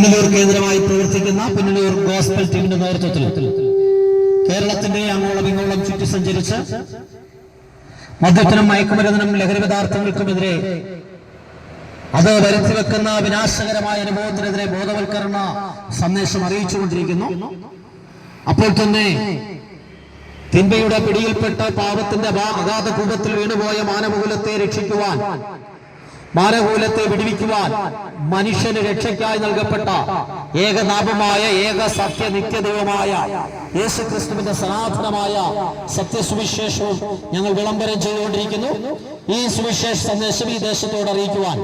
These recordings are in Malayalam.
പുനലൂർ കേന്ദ്രമായി പ്രവർത്തിക്കുന്ന പുനലൂർ ഗോസ്ബൽ ടീമിന്റെ നേതൃത്വത്തിൽ കേരളത്തിന്റെ അങ്ങോളം ഇങ്ങോളം ചുറ്റി സഞ്ചരിച്ച് മദ്യത്തിനും മയക്കുമരുന്നിനും ലഹരി പദാർത്ഥങ്ങൾക്കുമെതിരെ അത് വരുത്തിവെക്കുന്ന വിനാശകരമായ അനുഭവത്തിനെതിരെ ബോധവൽക്കരണ സന്ദേശം അറിയിച്ചുകൊണ്ടിരിക്കുന്നു. അപ്പോൾ തന്നെ തിന്മയുടെ പിടിയിൽപ്പെട്ട പാപത്തിന്റെ അഗാധ കൂപത്തിൽ വീണുപോയ മാനവകുലത്തെ രക്ഷിക്കുവാൻ, മാനവകുലത്തെ വിടുവിക്കുവാൻ മനുഷ്യന് രക്ഷയ്ക്കായി നൽകപ്പെട്ട ഏകനാമമായ ഏക സത്യ നിത്യദൈവമായ യേശുക്രിസ്തുവിന്റെ സനാതനമായ സത്യസുവിശേഷവും ഞങ്ങൾ വിളംബരം ചെയ്തുകൊണ്ടിരിക്കുന്നു. ഈ സുവിശേഷ സന്ദേശം ഈ ദേശത്തോട് അറിയിക്കുവാൻ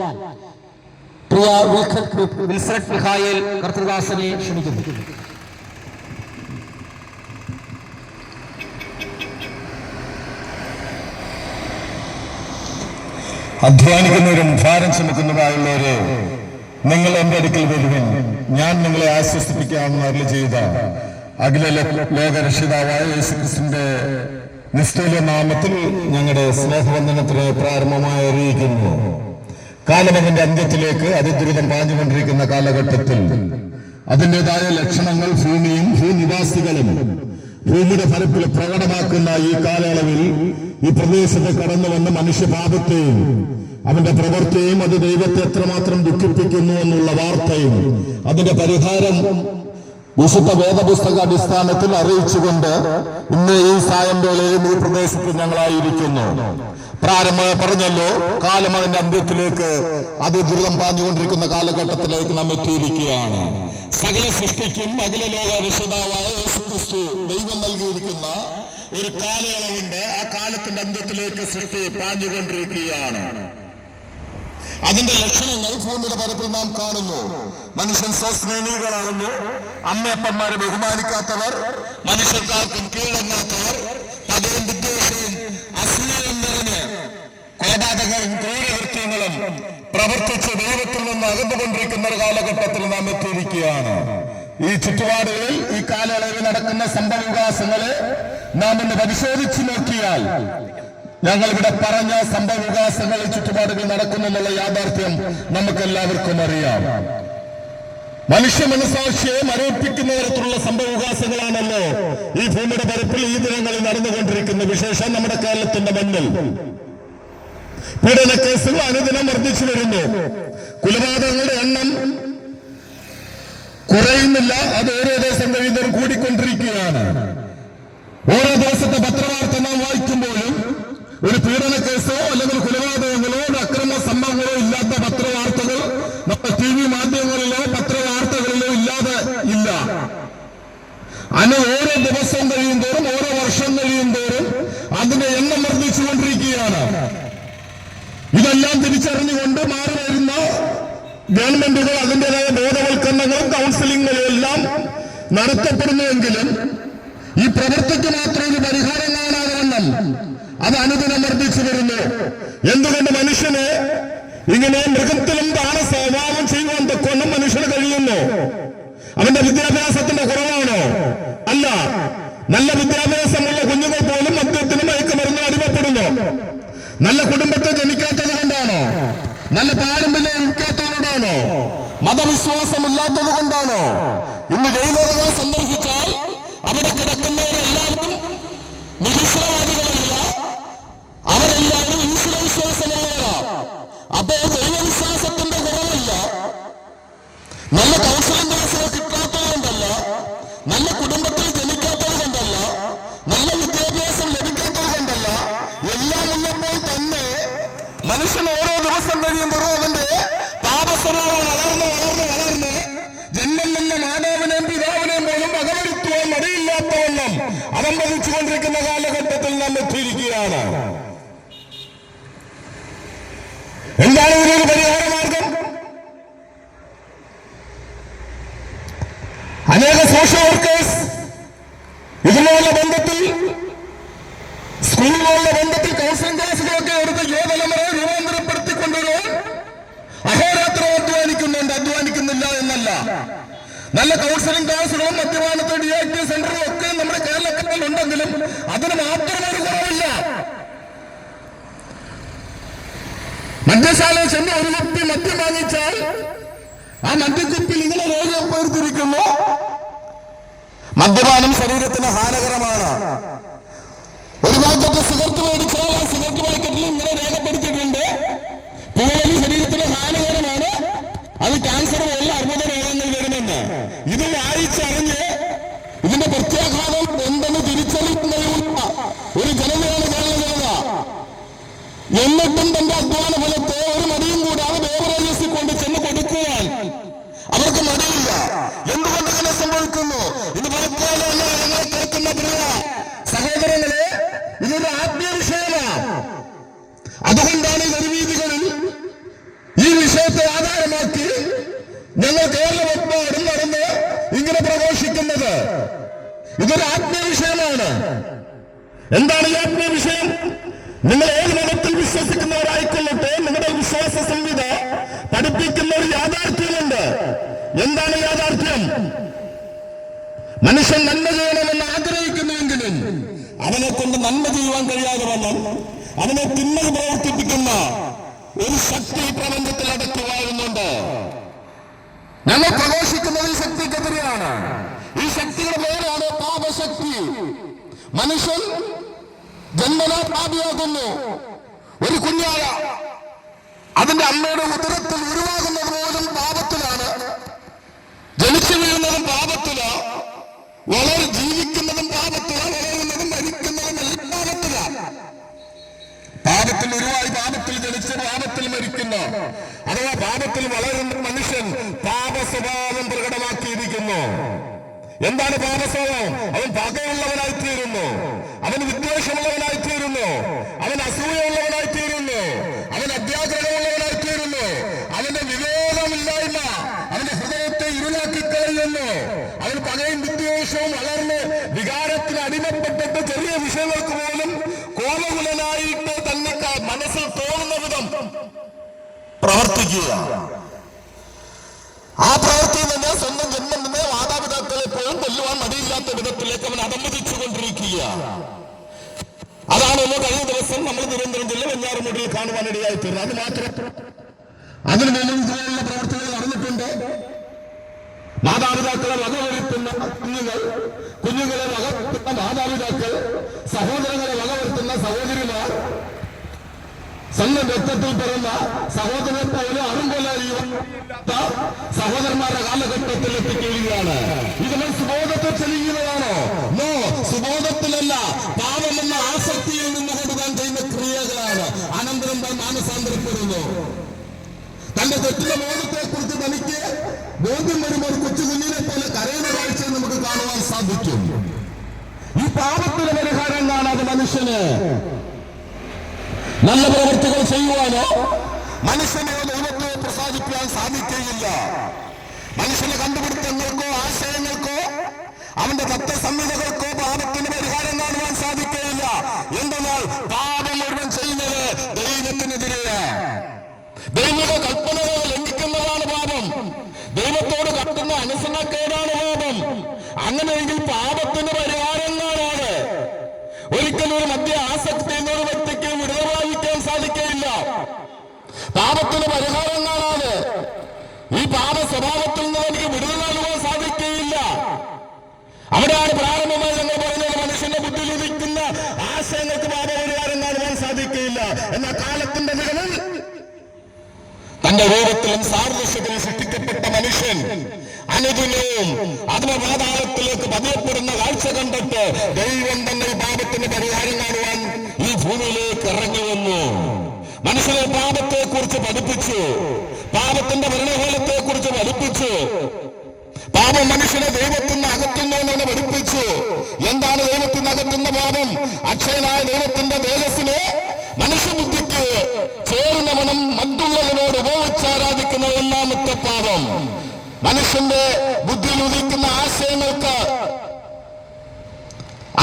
പ്രിയ വിൽഫ്രഡ് മിഖായേൽ കർത്തൃദാസനെ ക്ഷണിക്കുന്നു. അധ്വാനിക്കുന്നവരും ഭാരം ചുമക്കുന്നവരായുള്ളവരെ, നിങ്ങൾ എന്റെ അടുക്കൽ വരുവിൻ, ഞാൻ നിങ്ങളെ ആശ്വസിപ്പിക്കാമെന്ന് അരുളി ചെയ്ത അഖില ലോക രക്ഷിതാവായ യേശുക്രിസ്തുവിന്റെ നിസ്തുല്യ നാമത്തിൽ ഞങ്ങളുടെ സ്നേഹവന്ദനത്തിന് പ്രാരംഭമായി അറിയിക്കുന്നു. കാലമതിന്റെ അന്ത്യത്തിലേക്ക് അതിദ്രുതം പാഞ്ഞുകൊണ്ടിരിക്കുന്ന കാലഘട്ടത്തിൽ അതിൻ്റെതായ ലക്ഷണങ്ങൾ ഭൂമിയും ഭൂനിവാസികളും ഭൂമിയുടെ ഫലത്തിൽ പ്രകടമാക്കുന്ന ഈ കാലയളവിൽ ഈ പ്രദേശത്ത് കടന്നു വന്ന മനുഷ്യപാപത്തെയും അവന്റെ പ്രവൃത്തിയും അത് ദൈവത്തെ എത്രമാത്രം ദുഃഖിപ്പിക്കുന്നു എന്നുള്ള വാർത്തയും അതിന്റെ പരിഹാരം വിശുദ്ധ വേദപുസ്തക അടിസ്ഥാനത്തിൽ അറിയിച്ചുകൊണ്ട് ഇന്ന് ഈ സായംവേളയിൽ ഈ പ്രദേശത്ത് ഞങ്ങളായിരിക്കുന്നു. പ്രാരംഭം പറഞ്ഞല്ലോ, കാലം അതിന്റെ അന്ത്യത്തിലേക്ക് അതിദ്രുതം പാഞ്ഞുകൊണ്ടിരിക്കുന്ന കാലഘട്ടത്തിലേക്ക് നാം എത്തിയിരിക്കുകയാണ്. സകല സൃഷ്ടിക്കും അഖില ലോക രക്ഷിതാവായ യേശുക്രിസ്തു ദൈവം നൽകിയിരിക്കുന്ന ഒരു കാലയളവുണ്ട്. ആ കാലത്തിന്റെ അന്ത്യത്തിലേക്ക് സൃഷ്ടി പാഞ്ഞുകൊണ്ടിരിക്കുകയാണ്. അതിന്റെ ലക്ഷണങ്ങൾ ഭൂമിയുടെ പരപ്പിൽ നാം കാണുന്നു. മനുഷ്യൻ സ്വസ്നേഹികളാകുന്നു, അമ്മയപ്പന്മാരെ ബഹുമാനിക്കാത്തവർ, മനുഷ്യർക്കാർക്കും കീഴടങ്ങാത്തവർ, പകയും വിദ്വേഷവും അസൂയയും നിറഞ്ഞ് കൊലപാതകവും ക്രൂരകൃത്യങ്ങളും പ്രവർത്തിച്ച് ദൈവത്തിൽ നിന്ന് അകന്നുകൊണ്ടിരിക്കുന്ന ഒരു കാലഘട്ടത്തിൽ നാം എത്തിയിരിക്കുകയാണ്. ഈ ചുറ്റുപാടുകളിൽ ഈ കാലയളവിൽ നടക്കുന്ന സംഭവവികാസങ്ങളെ നാം ഇന്ന് പരിശോധിച്ചു നോക്കിയാൽ ഞങ്ങൾ ഇവിടെ പറഞ്ഞ സംഭവവികാസങ്ങൾ ഈ ചുറ്റുപാടുകൾ നടക്കുന്നു എന്നുള്ള യാഥാർത്ഥ്യം നമുക്കെല്ലാവർക്കും അറിയാം. മനുഷ്യ മനസാക്ഷിയെ മരവിപ്പിക്കുന്ന തരത്തിലുള്ള സംഭവവികാസങ്ങളാണല്ലോ ഈ ഭൂമിയുടെ പരപ്പിൽ ഈ ദിനങ്ങളിൽ നടന്നുകൊണ്ടിരിക്കുന്ന വിശേഷം നമ്മുടെ കേരളത്തിന്റെ മണ്ണിൽ. പീഡന കേസുകൾ അനുദിനം വർദ്ധിച്ചു വരുന്നു. കൊലപാതകങ്ങളുടെ എണ്ണം കുറയുന്നില്ല, അത് ഓരോ ദിവസം കഴിയുന്നതും കൂടിക്കൊണ്ടിരിക്കുകയാണ്. ഓരോ ദിവസത്തെ പത്രവാർത്ത നാം വായിക്കുമ്പോഴും ഒരു പീഡന കേസോ അല്ലെങ്കിൽ കൊലപാതകങ്ങളോ അക്രമ സംഭവങ്ങളോ ഇല്ലാത്ത പത്രവാർത്തകൾ നമ്മുടെ ടി വി മാധ്യമങ്ങളിലോ പത്രവാർത്തകളിലോ ഇല്ലാതെ ഇല്ല. അതിന് ഓരോ ദിവസവും കഴിയും തോറും ഓരോ വർഷം കഴിയും തോറും അതിന്റെ എണ്ണം വർദ്ധിച്ചുകൊണ്ടിരിക്കുകയാണ്. ഇതെല്ലാം തിരിച്ചറിഞ്ഞുകൊണ്ട് മാറി വരുന്ന ഗവൺമെന്റുകൾ അതിൻ്റെതായ ബോധവൽക്കരണങ്ങളും കൗൺസിലിങ്ങുകളും എല്ലാം നടത്തപ്പെടുന്നുവെങ്കിലും ഈ പ്രവൃത്തിക്ക് മാത്രം ഒരു പരിഹാരം കാണാതെ വണ്ണം അത് അനുദിനം വർദ്ധിച്ചു വരുന്നു. എന്തുകൊണ്ട് മനുഷ്യന് ഇങ്ങനെ മൃഗത്തിലും സ്വഭാവം ചെയ്യുവാൻ തൊക്കൊന്നും മനുഷ്യന് കഴിയുന്നു? അവന്റെ വിദ്യാഭ്യാസത്തിന്റെ കുറവാണോ? അല്ല. നല്ല വിദ്യാഭ്യാസമുള്ള കുഞ്ഞുങ്ങൾ പോലും മദ്യത്തിനും മയക്കുമരുന്നും അടിമപ്പെടുന്നു. നല്ല കുടുംബത്തെ ജനിക്കാത്തത് കൊണ്ടാണോ? നല്ല പാരമ്പര്യം ഇരിക്കാത്തതുകൊണ്ടാണോ? മതവിശ്വാസമില്ലാത്തത് കൊണ്ടാണോ? ഇന്ന് ജയിലുകളെ സന്ദർശിച്ചാൽ അവിടെ കിടക്കുന്നവരെല്ലാവരും നിരീശ്വരവാദികളല്ല, അവരെല്ലാവരും ഈശ്വരവിശ്വാസമുള്ളവരാണ്. അപ്പോ ദൈവവിശ്വാസത്തിന്റെ കുറവല്ല, നല്ല കൗൺസിലിംഗ് ക്ലാസുകൾ കിട്ടാത്തത് കൊണ്ടല്ല, നല്ല കുടുംബത്തിൽ ജനിക്കാത്തത് കൊണ്ടല്ല, നല്ല വിദ്യാഭ്യാസം ലഭിക്കാത്തത് കൊണ്ടല്ല, എല്ലാം ഉള്ളപ്പോൾ തന്നെ മനുഷ്യൻ ഓരോ ദിവസം കഴിയുമ്പോഴും അവന്റെ പാപസ്വഭാവം വളർന്ന് ജന്മം നിന്ന് മാതാവിനെയും പിതാവിനെയും പോലും വകവരുത്തുവാൻ മടിയില്ലാത്തവണ്ണം അവംബദിച്ചുകൊണ്ടിരിക്കുന്ന കാലഘട്ടത്തിൽ നാം എത്തിയിരിക്കുകയാണ്. എന്താണ് ഇതിനൊരു പരിഹാര മാർഗം? അനേക സോഷ്യൽ വർക്കേഴ്സ് ഇതിനുള്ള ബന്ധത്തിൽ, സ്കൂളുകളുടെ ബന്ധത്തിൽ കൗൺസിലിംഗ് ക്ലാസുകളൊക്കെ എടുത്ത് യുവതലമുറയെ രൂപാന്തരപ്പെടുത്തിക്കൊണ്ടുവരുവാൻ അഹോരാത്രം അധ്വാനിക്കുന്നില്ല എന്നല്ല. നല്ല കൗൺസിലിംഗ് ക്ലാസുകളും മദ്യപാനത്തെ DIT സെന്ററും ഒക്കെ നമ്മുടെ കേരളത്തിൽ ഉണ്ടെങ്കിലും അതിന് മാത്രമൊരു കുറവില്ല. മദ്യശാലയിൽ ചെന്ന് ഒരു കുപ്പി മദ്യം വാങ്ങിച്ചാൽ ആ മദ്യക്കുപ്പിൽ ഇങ്ങനെ രോഗ വിശ്വസിക്കുന്നു മദ്യപാനം ശരീരത്തിന് ഹാനികരമാണ്. ഒരു പാക്കറ്റ് സിഗരറ്റ് മേടിച്ചാൽ ആ സിഗരറ്റ് പാക്കറ്റിൽ ഇങ്ങനെ രേഖപ്പെടുത്തിയിട്ടുണ്ട്, പുകവലി ശരീരത്തിന് ഹാനികരമാണ്, അത് ക്യാൻസർ പോലുള്ള അർബുദ രോഗങ്ങൾ വരുമെന്ന്. ഇത് വായിച്ചറിഞ്ഞ് ഇതിന്റെ പ്രത്യാഘാതം എന്തെന്ന് തിരിച്ചറിയുന്നതിനുള്ള ഒരു ജനതയാണ് കേരള ജനത. എന്നിട്ടും തന്റെ അധ്വാന ഫലത്തെ ഒരു മടിയും കൂടാതെ ബേവറേജസിൽ കൊണ്ട് ചെന്ന് കൊടുക്കുവാൻ അവർക്ക് മടിയില്ല. എന്തുകൊണ്ട് ഇങ്ങനെ സംഭവിക്കുന്നു? ഇത് പലപ്പോഴും ഞങ്ങൾ കേൾക്കുന്ന പ്രിയ സഹോദരങ്ങളെ, ഇതൊരു ആത്മീയ വിഷയമാണ്. അതുകൊണ്ടാണ് ഗതിവീതികളിൽ ഈ വിഷയത്തെ ആധാരമാക്കി ഞങ്ങൾ കേരളമൊട്ടാടും നടന്ന് ഇങ്ങനെ പ്രഘോഷിക്കുന്നത്. ഇതൊരു ആത്മീയ വിഷയമാണ്. എന്താണ് ഈ ആത്മീയ വിഷയം? നിങ്ങൾ ഏത് മതത്തിൽ വിശ്വസിക്കുന്നവരായിക്കൊള്ളട്ടെ, നിങ്ങളുടെ വിശ്വാസ സംഹിത പഠിപ്പിക്കുന്ന ഒരു യാഥാർത്ഥ്യമുണ്ട്. എന്താണ് യാഥാർത്ഥ്യം? മനുഷ്യൻ നന്മ ചെയ്യണമെന്ന് ആഗ്രഹിക്കുന്നുവെങ്കിലും അവനെ കൊണ്ട് നന്മ ചെയ്യുവാൻ കഴിയാതെ വന്നു അവനെ തിന്മ പ്രവർത്തിപ്പിക്കുന്ന ഒരു ശക്തി പ്രപഞ്ചത്തിൽ അടക്കുവാഴുന്നുണ്ട്. ഞങ്ങൾ പ്രഘോഷിക്കുന്നത് ഈ ശക്തിക്കെതിരെയാണ്. ഈ ശക്തിയുടെ പേരാണ് പാപശക്തി. മനുഷ്യൻ ജന്മനാ പാപിയാകുന്നു. ഒരു കുഞ്ഞായ അതിന്റെ അമ്മയുടെ ഉദരത്തിൽ ഉരുവാകുന്നത് പോലും പാപത്തിലാണ്, ജനിച്ചു വീഴുന്നതും പാപത്തിലാണ്, ജീവിക്കുന്നതും പാപത്തിലാണ്, വളരുന്നതും മരിക്കുന്നതും എല്ലാം പാപത്തിലാണ്. പാപത്തിൽ ഉരുവായി പാപത്തിൽ ജനിച്ച് പാപത്തിൽ മരിക്കുന്ന അഥവാ പാപത്തിൽ വളരുന്ന മനുഷ്യൻ പാപ സ്വഭാവം പ്രകടമാക്കിയിരിക്കുന്നു. എന്താണ് പാപസ്വഭാവം? അവൻ പകയുള്ളവനായിത്തീരുന്നു, അവൻ വിദ്വേഷമുള്ളവനായിത്തീരുന്നു, അവൻ അസൂയുള്ളവനായിത്തീരുന്നു, അവൻ അത്യാഗ്രഹമുള്ളവനായിത്തീരുന്നു, അവന്റെ വിവേകമില്ലായ്മ അവന്റെ ഹൃദയത്തെ ഇരുളാക്കി കളയുന്നു. അവൻ പകയും വിദ്വേഷവും വളർന്ന് വികാരത്തിന് അടിമപ്പെട്ടിട്ട് ചെറിയ വിഷയങ്ങൾക്ക് പോലും കോപകുലനായിട്ട് തന്നെ മനസ്സിൽ തോന്നുന്ന വിധം പ്രവർത്തിക്കുക. ആ പ്രവൃത്തിയിൽ നിന്ന് സ്വന്തം ജന്മം നിന്ന് മാതാപിതാക്കളെ പോലും കൊല്ലുവാൻ മടിയില്ലാത്ത വിധത്തിലേക്ക് അവൻ അതമ്പതിച്ചു കൊണ്ടിരിക്കുക. അതാണല്ലോ കഴിഞ്ഞ ദിവസം നമ്മൾ തിരുവനന്തപുരം ജില്ല വെഞ്ഞാറമൂടിൽ കാണുവാനിടയായി തീർന്നത്. അത് മാത്രം അതിനു മുന്നിൽ ഇതുപോലുള്ള പ്രവർത്തികൾ നടന്നിട്ടുണ്ട്. മാതാപിതാക്കളെ വകവരുത്തുന്ന കുഞ്ഞുങ്ങളെ വകവരുത്തുന്ന മാതാപിതാക്കൾ, സഹോദരങ്ങളെ വകവരുത്തുന്ന സഹോദരിമാർ, സ്വന്തം രക്തത്തിൽ പിറന്ന സഹോദരനെ പോലെ അറുംകൊല്ലാത്ത സഹോദരന്മാരുടെ കാലഘട്ടത്തിൽ എത്തിക്കുകയാണ്. ഇതെല്ലാം സുബോധത്തിൽ ചെയ്യുന്നതാണോ? നോ, സുബോധത്തിലല്ല, പാപമെന്ന ആസക്തിയിൽ നിന്നുകൊണ്ട് താൻ ചെയ്യുന്ന ക്രിയകളാണ്. അനന്തരം താൻ മാനസാന്തരപ്പെടുന്നു. തന്റെ തെറ്റിന്റെ ബോധത്തെ കുറിച്ച് തനിക്ക് ബോധ്യം വരുമ്പോൾ ഒരു കൊച്ചു കുഞ്ഞിനെ പോലെ കരയുന്ന കാഴ്ച നമുക്ക് കാണുവാൻ സാധിക്കും. ഈ പാപത്തിന് പരിഹാരം കാണാതെ മനുഷ്യന് നല്ല പ്രവൃത്തികൾ ചെയ്യുവാനോ മനുഷ്യനെ ദൈവത്തെ പ്രസാദിപ്പിക്കാൻ സാധിക്കുകയില്ല. മനുഷ്യന്റെ കണ്ടുപിടുത്തങ്ങൾക്കോ ആശയങ്ങൾക്കോ അവന്റെ തത്വസംഹിതകൾക്കോ പാപത്തിന് പരിഹാരം കാണുവാൻ സാധിക്കുകയില്ല. എന്തെന്നാൽ പാപം മുഴുവൻ ചെയ്യുന്നത് ദൈവത്തിനെതിരെയാണ്. ദൈവിക കൽപ്പനകൾ ലംഘിക്കുന്നതാണ് പാപം. ദൈവത്തോട് കട്ടുന്ന അനുസരണക്കേടാണ് പാപം. അങ്ങനെയെങ്കിൽ പാപത്തിന് പരിഹാരം കാണാതെ ഒരിക്കലും ഒരു മദ്യ ആസക്തി എന്നൊരു വ്യക്തിക്ക് വിടുതല പ്രാപിക്കാൻ സാധിക്കുകയില്ല. പാപത്തിന് പരിഹാരം കാണാതെ ഈ പാപ സ്വഭാവത്തിൽ നിന്ന് എനിക്ക് വിടുതല നൽകുവാൻ സാധിക്കുകയില്ല. അവിടെയാണ് പ്രാരംഭമായി ഞങ്ങൾ പറഞ്ഞത്, മനുഷ്യന്റെ ബുദ്ധിയിൽ ഉദിക്കുന്ന ആശയങ്ങൾക്ക് പാപപരിഹാരം കാണുവാൻ സാധിക്കുകയില്ല. എന്നാൽ കാലത്തിന്റെ നിലവിൽ തന്റെ രൂപത്തിലും സാദൃശ്യത്തിലും സൃഷ്ടിക്കപ്പെട്ട മനുഷ്യൻ അനുദിനവും ആത്മപാതാളത്തിലേക്ക് പതിയപ്പെടുന്ന കാഴ്ച കണ്ടിട്ട് ദൈവം തന്നെ ഈ പാപത്തിന് പരിഹാരം കാണുവാൻ ഈ ഭൂമിയിലേക്ക് ഇറങ്ങി വന്നു. മനുഷ്യനെ പാപത്തെ കുറിച്ച് പഠിപ്പിച്ചു, പാപത്തിന്റെ ഭരണകാലത്തെ കുറിച്ച് പഠിപ്പിച്ചു. പാപം മനുഷ്യനെ ദൈവത്തിന് അകത്തുന്നു എന്ന് പഠിപ്പിച്ചു. എന്താണ് ദൈവത്തിന് അകത്തുന്ന പാപം? അക്ഷയനായ ദൈവത്തിന്റെ തേജസ്സിനെ മനുഷ്യബുദ്ധിക്ക് ചേരുന്ന മനം മറ്റുള്ളതിനോട് ഉപയോഗിച്ച് ആരാധിക്കുന്ന ഒന്നാമത്തെ പാപം. മനുഷ്യന്റെ ബുദ്ധിയിൽ ഉദിക്കുന്ന ആശയങ്ങൾക്ക്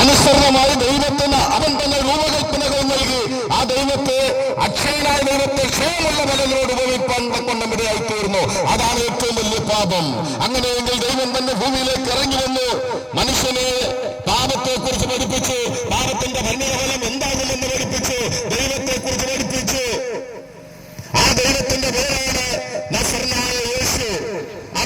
അനുസരണമായി ദൈവത്തിന് അവൻ തന്നെ രൂപകൽപ്പനകൾ നൽകി ആ ദൈവത്തെ, അക്ഷയനായ ദൈവത്തെ ക്ഷയമുള്ള പലതിനോട് ഉപയോഗിക്കാൻ കൊണ്ടും ഇടയായി തീർന്നു. അതാണ് ഏറ്റവും വലിയ പാപം. അങ്ങനെയെങ്കിൽ ദൈവം തന്നെ ഭൂമിയിലേക്ക് ഇറങ്ങി വന്നു, മനുഷ്യനെ പാപത്തെ കുറിച്ച് പഠിപ്പിച്ചു, പാപത്തിന്റെ ഭരണഫലം എന്താകുമെന്ന് പഠിപ്പിച്ചു, ദൈവത്തെ കുറിച്ച് പഠിപ്പിച്ചു. ആ ദൈവത്തിന്റെ പേരാണ് നസറനായ യേശു.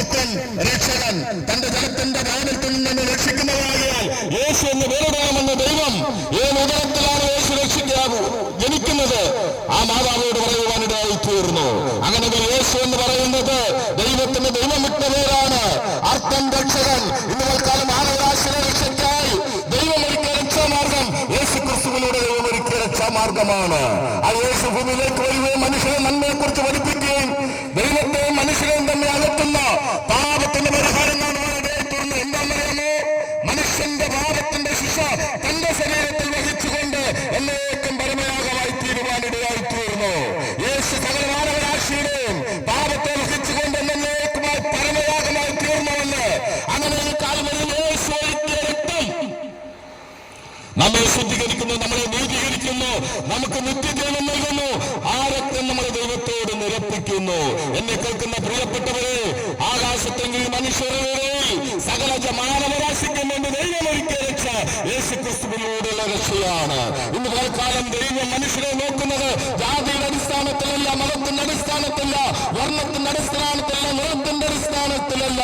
ഒരുത്തൻ രക്ഷകൻ തന്റെ ജനത്തിന്റെ ഭാവത്തിൽ നിന്ന് രക്ഷിക്കുന്നതായാൽ യേശു എന്ന് പേരിടണമെന്ന ദൈവം ഏത് ഉദരത്തിലാണ് യേശു രക്ഷിക്കാവൂ ജനിക്കുന്നത് ആ മാതാവോട് പറയുവാനിടയായി തീർന്നു. അങ്ങനെ യേശു എന്ന് പറയുന്നത് ദൈവത്തിന്റെ ദൈവമിട്ട പേരാണ്. അർത്ഥം രക്ഷകൻ. ഇന്ന് തൽക്കാലം മാനവരാശിയുടെ രക്ഷയ്ക്കായി ദൈവമൊരുക്കിയ രക്ഷാമാർഗം യേശു ക്രിസ്തുവിലൂടെ ദൈവമൊരുക്കിയ രക്ഷാമാർഗമാണ്. ആ യേശു ഭൂമിയിലേക്ക് വരികയും മനുഷ്യനെ നന്മയെ കുറിച്ച് പഠിപ്പിക്കുകയും ദൈവത്തെയും മനുഷ്യനെയും തന്നെ അകറ്റുന്ന പാപത്തിന്റെ പരിഹാരം കാണുവാനിടയായിത്തീർന്നു. എന്താണെന്നറിയാമോ? മനുഷ്യന്റെ പാപത്തിന്റെ ശിക്ഷ തന്റെ ശരീരത്തിൽ വഹിച്ചുകൊണ്ട് എന്നേക്കും പരമയാഗമായി തീരുവാനിടയായി തീർന്നു. യേശു സകല മാനവരാശിയുടെയും പാപത്തെ വഹിച്ചുകൊണ്ട് എന്നേക്കുമായി പരമയാഗമായി തീർന്നുവെന്ന്. അങ്ങനെ ഈ കാൽവരിയിൽ യേശു ഒഴുക്കിയ രക്തം നമ്മെ ശുദ്ധീകരിക്കുന്നു, നമ്മളെ നീതീകരിക്കുന്നു, നമുക്ക് നിത്യജീവൻ നൽകുന്നു. ആ രക്തം നമ്മളെ ദൈവത്തോട് നിരപ്പിക്കുന്നു. എന്നെ കേൾക്കുന്ന പ്രിയപ്പെട്ടവരെ, ആകാശത്തെങ്കിൽ മനുഷ്യരുടെ സകല മാനവരാശിക്കും വേണ്ടി ദൈവമൊരുക്കിയ രക്ഷ യേശു ക്രിസ്തുവിലൂടെയുള്ള രക്ഷയാണ്. ഇന്ന് പലക്കാലം ദൈവം മനുഷ്യരെ നോക്കുന്നത് ജാതിയുടെ അടിസ്ഥാനത്തിലല്ല, മതത്തിന്റെ അടിസ്ഥാനത്തിലല്ല, വർണ്ണത്തിന്റെ അടിസ്ഥാനത്തിലല്ല, നിറത്തിന്റെ അടിസ്ഥാനത്തിലല്ല.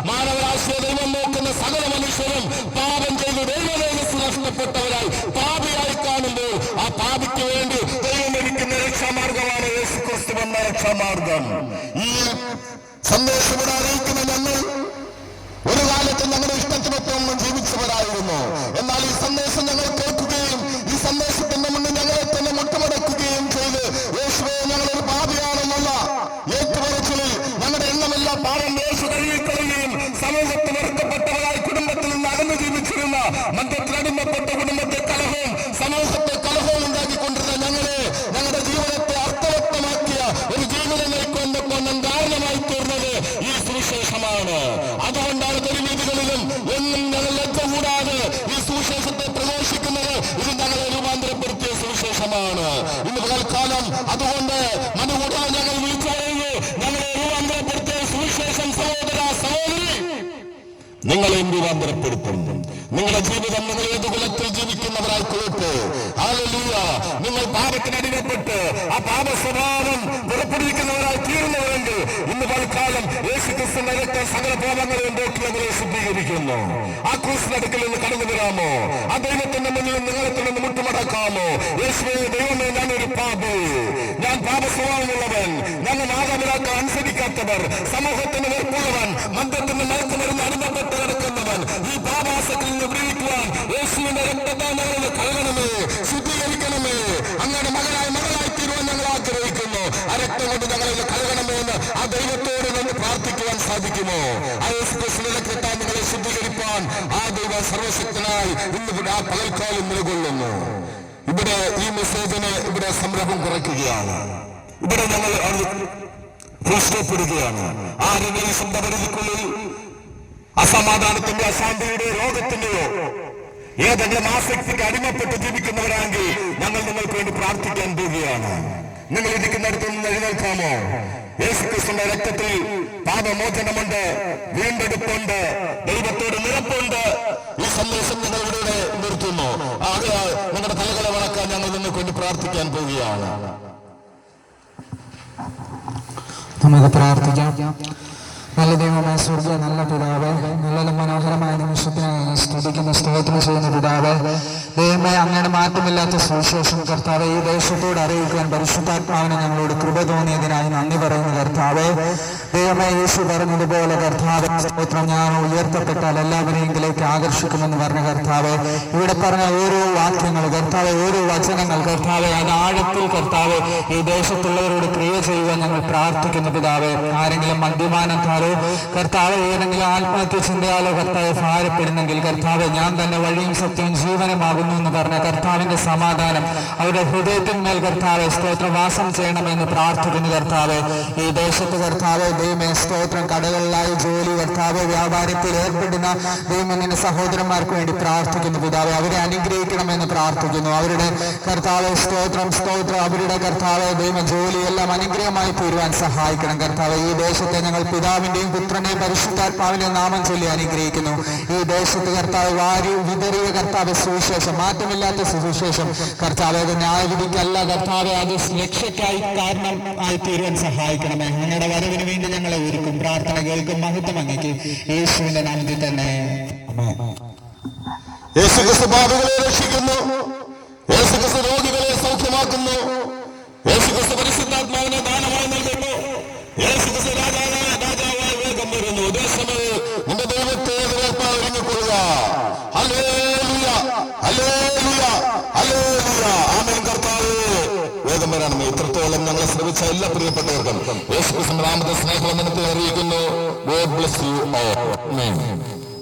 മാനവരാശിയെ ദൈവം നോക്കുന്ന സകല മനുഷ്യരും പാപം ചെയ്ത് ദൈവതേജസ് നഷ്ടപ്പെട്ടവരായി പാപിയായി കാണുമ്പോൾ ആ പാപിക്ക് വേണ്ടി ദൈവമൊരുക്കുന്ന രക്ഷാമാർഗമാണ് യേശു ക്രിസ്തു എന്ന രക്ഷാമാർഗം. ഈ സന്ദേശം ഇവിടെ അറിയിക്കുന്ന ഞങ്ങൾ ഒരു കാലത്ത് ഞങ്ങളുടെ ഇഷ്ടത്തിനൊപ്പം ജീവിച്ചവരായിരുന്നു. എന്നാൽ ഈ സന്ദേശം ഞങ്ങൾ കേൾക്കുകയും ഈ സന്ദേശത്തിന്റെ മുന്നിൽ ഞങ്ങളെ തന്നെ മുട്ടുമടക്കുകയും ചെയ്ത് യേശുവെ ഞങ്ങളൊരു പാപിയാണെന്നുള്ള ഏറ്റുപറച്ചിലിൽ ഞങ്ങളുടെ എണ്ണമില്ല പാപം യേശു കഴുകിക്കളയുകയും സമൂഹത്തിൽ വെറുക്കപ്പെട്ടവരായി കുടുംബത്തിൽ നിന്ന് അകന്നു ജീവിച്ചിരുന്ന മദ്യത്തിനടിമപ്പെട്ട കുടുംബത്തെ കലഹവും സമൂഹത്തെ കലഹവും ഉണ്ടാക്കിക്കൊണ്ടിരുന്ന ഞങ്ങളുടെ ജീവിതത്തെ അർത്ഥവത്തമാക്കിയ ഒരു ജീവിതം നയിക്കൊണ്ടൊന്നും കാരണമായി തീർന്നത് ഈ സുവിശേഷമാണ്. അതുകൊണ്ടാണ് തെരുവീതികളിലും എന്നും ഞങ്ങൾ ലജ്ജ കൂടാതെ ഈ സുവിശേഷത്തെ പ്രവേശിക്കുന്നത്. ഇത് ഞങ്ങളെ രൂപാന്തരപ്പെടുത്തിയ സുവിശേഷമാണ്. ഇന്ന് പകൽക്കാലം അതുകൊണ്ട് മനുകൂടാൻ ഞങ്ങൾ വിളിച്ചു പറയുന്നു, ഞങ്ങളെ രൂപാന്തരപ്പെടുത്തിയ സുവിശേഷം സഹോദര സഹോദരി നിങ്ങളെയും രൂപാന്തരപ്പെടുത്തും. നിങ്ങളുടെ ജീവിതം നിങ്ങൾ ഏത് കുലത്തിൽ ജീവിക്കുന്നവരായി കൊള്ളട്ടെ. ഹല്ലേലൂയ. നിങ്ങൾ പാപത്തിനടിമപ്പെട്ട് ആ പാപ സ്വഭാവം പുറപ്പെടുവിക്കുന്നവരായി തീരുന്നവരെങ്കിൽ ഇന്ന് പലക്കാലം യേശു ക്രിസ്തുവിന്റെ രക്തം സകല പാപങ്ങളെയും പോക്കി നമ്മളെ ശുദ്ധീകരിക്കുന്നു. ആ ക്രൂശിനടുക്കൽ നിന്ന് കടന്നു വരാമോ? ആ ദൈവത്തിന്റെ മുന്നിൽ നിങ്ങളെ തന്നെ മുട്ടുമടക്കാമോ? യേശുവേ ദൈവമേ, ഞാനൊരു പാപി, ഞാൻ പാപ സ്വഭാവമുള്ളവൻ, ഞങ്ങൾ മാതാപിതാക്കൾ അനുസരിക്കാത്തവർ, സമൂഹത്തിന് വെറുപ്പുള്ളവൻ, മദ്യത്തിന് മയക്കുമരുന്ന് അടിമപ്പെട്ട് കിടക്കുന്നവൻ, ഈ പാപാസത്തിൽ നിന്ന് വിടുവിക്കുവാൻ യേശുവിന്റെ രക്തത്താൽ ഞങ്ങളെ കഴുകണമേ, ശുദ്ധീകരിക്കണമേ. അങ്ങനെ മകളായി തീരുവാൻ ഞങ്ങൾ ആഗ്രഹിക്കുന്നു. ആ രക്തം കൊണ്ട് ഞങ്ങളെ കഴുകണമേ എന്ന് ആ ദൈവത്തോട് നിന്ന് പ്രാർത്ഥിക്കുവാൻ സാധിക്കുമോ? ആ യേശു ക്രിസ്തുവിന്റെ രക്തത്താൽ നിങ്ങളെ ശുദ്ധീകരിപ്പാൻ ആ ദൈവം സർവശക്തനായി ഇന്ന് ആ പകൽക്കാലം നിലകൊള്ളുന്നു. ഇവിടെ ഈ മെസ്സേജിന് ഇവിടെ സംരംഭം കുറയ്ക്കുകയാണ്. ഇവിടെ ഞങ്ങൾ ഭൂഷ്ടപ്പെടുകയാണ്. ആരെങ്കിലും ഈ പരിധിക്കുള്ളിൽ അസമാധാനത്തിന്റെ, അശാന്തിയുടെ, രോഗത്തിന്റെയോ ഏതെങ്കിലും ആസക്തിക്ക് അടിമപ്പെട്ട് ജീവിക്കുന്നവരാണെങ്കിൽ ഞങ്ങൾ നിങ്ങൾക്ക് വേണ്ടി പ്രാർത്ഥിക്കാൻ പോവുകയാണ്. നിങ്ങൾ ഇരിക്കുന്നിടത്തു നിന്ന് എഴുന്നേൽക്കാമോ? യേശുക്രിസ്തുവിന്റെ രക്തത്തിൽ പാപമോചനമുണ്ട്, വീണ്ടെടുപ്പുണ്ട്, ദൈവത്തോട് നിരപ്പുണ്ട്. ഈ സന്ദേശം ഞങ്ങൾ ഇവിടെ നിർത്തുന്നു. ആകയാൽ നിങ്ങളുടെ തലകളെ വളക്കാൻ ഞങ്ങൾ നിങ്ങൾക്ക് വേണ്ടി പ്രാർത്ഥിക്കാൻ പോവുകയാണ്. നമുക്ക് പ്രാർത്ഥിക്കാം. നല്ല ദൈവമായ സ്വർഗ്ഗ നല്ല പിതാവ്, നല്ല മനോഹരമായ നിമിഷത്തിനായി സ്തുതിക്കുന്ന സ്തോത്രം ചെയ്യുന്ന പിതാവ്, ദൈവമേ, അങ്ങനെ മാറ്റമില്ലാത്ത സുവിശേഷം കർത്താവ് ഈ ദേശത്തോട് അറിയിക്കാൻ പരിശുദ്ധാത്മാവിനെ ഞങ്ങളോട് കൃപ തോന്നിയതിനായി നന്ദി പറയുന്നു കർത്താവേ. ദൈവമേ, യേശു പറഞ്ഞതുപോലെ കർത്താവ് സ്തോത്രം, ഞാൻ ഉയർത്തപ്പെട്ടാൽ എല്ലാവരെയും ഇതിലേക്ക് ആകർഷിക്കുമെന്ന് പറഞ്ഞ കർത്താവ്, ഇവിടെ പറഞ്ഞ ഓരോ വാക്യങ്ങൾ കർത്താവ്, ഓരോ വചനങ്ങൾ കർത്താവ്, അത് ആഴത്തിൽ കർത്താവ് ഈ ദേശത്തുള്ളവരോട് ക്രിയ ചെയ്യുവാൻ ഞങ്ങൾ പ്രാർത്ഥിക്കുന്നു പിതാവ്. ആരെങ്കിലും മദ്യപാനത്താലോ കർത്താവ്, ഏതെങ്കിലും ആത്മഹത്യ ചിന്തയാലോ കർത്താവ് ഭാരപ്പെടുന്നെങ്കിൽ കർത്താവ്, ഞാൻ തന്നെ വഴിയും സത്യവും ജീവനുമാകുന്നു എന്ന് പറഞ്ഞ കർത്താവിന്റെ സമാധാനം അവരുടെ ഹൃദയത്തിന്മേൽ കർത്താവ് സ്തോത്രം വാസം ചെയ്യണമെന്ന് പ്രാർത്ഥിക്കുന്നു കർത്താവ്. ഈ ദേശത്ത് കർത്താവ് ദൈവമേ സ്തോത്രം, കടകളിലായി ജോലി കർത്താവ്, വ്യാപാരത്തിൽ ഏർപ്പെടുന്ന ദൈവത്തിന്റെ സഹോദരന്മാർക്ക് വേണ്ടി പ്രാർത്ഥിക്കുന്നു പിതാവ്. അവരെ അനുഗ്രഹിക്കണമെന്ന് പ്രാർത്ഥിക്കുന്നു. അവരുടെ കർത്താവ് സ്തോത്രം അവരുടെ കർത്താവ് ദൈവ ജോലിയെല്ലാം അനുഗ്രഹമായി തീരുവാൻ സഹായിക്കണം കർത്താവ്. ഈ ദേശത്തെ ഞങ്ങൾ പിതാവിന്റെ പിതാവിന്റെയും പുത്രന്റെയും പരിശുദ്ധാത്മാവിന്റെ നാമം ചൊല്ലി അനുഗ്രഹിക്കുന്നു. ഈ ദേശത്ത് കർത്താവ് വാരി വിതറിയ കർത്താവ് സുവിശേഷം, മാറ്റമില്ലാത്ത സുവിശേഷം കർത്താവ് അത് ന്യായവിധിക്കല്ല കർത്താവ്, അത് രക്ഷയ്ക്കായി കാരണമായി തീരുവാൻ സഹായിക്കണമേ. അങ്ങയുടെ വരവിന് വേണ്ടി ഞങ്ങളെ ഒരുക്കും. പ്രാർത്ഥന കേൾക്കും. മഹത്വം അങ്ങേക്ക് യേശുവിന്റെ നാമത്തിൽ തന്നെ. യേശുക്രിസ്തു പാപികളെ രക്ഷിക്കുന്നു. യേശുക്രിസ്തു രോഗികളെ സൗഖ്യമാക്കുന്നു. യേശുക്രിസ്തു പരിശുദ്ധാത്മാവിനെ ദാനമായി നൽകുന്നു. യേശുക്രിസ്തു രാജാവായി വേഗം വരുന്നു. ദേശമേ നിന്റെ ദൈവത്തെ എതിരേൽപ്പാൻ ഒരുങ്ങിക്കൊള്ളുക. ഹല്ലേലൂയ, ഹല്ലേലൂയ, ഹല്ലേലൂയ. ആമേൻ. കർത്താവേ വേഗം വരണമേ. ഇത്രത്തോളം ഞങ്ങളെ ശ്രമിച്ച എല്ലാ പ്രിയപ്പെട്ടവർക്കും യേശുക്രിസ്തു നാമത്തെ സ്നേഹവന്ദനത്തെ അറിയിക്കുന്നു. God bless you all. Amen.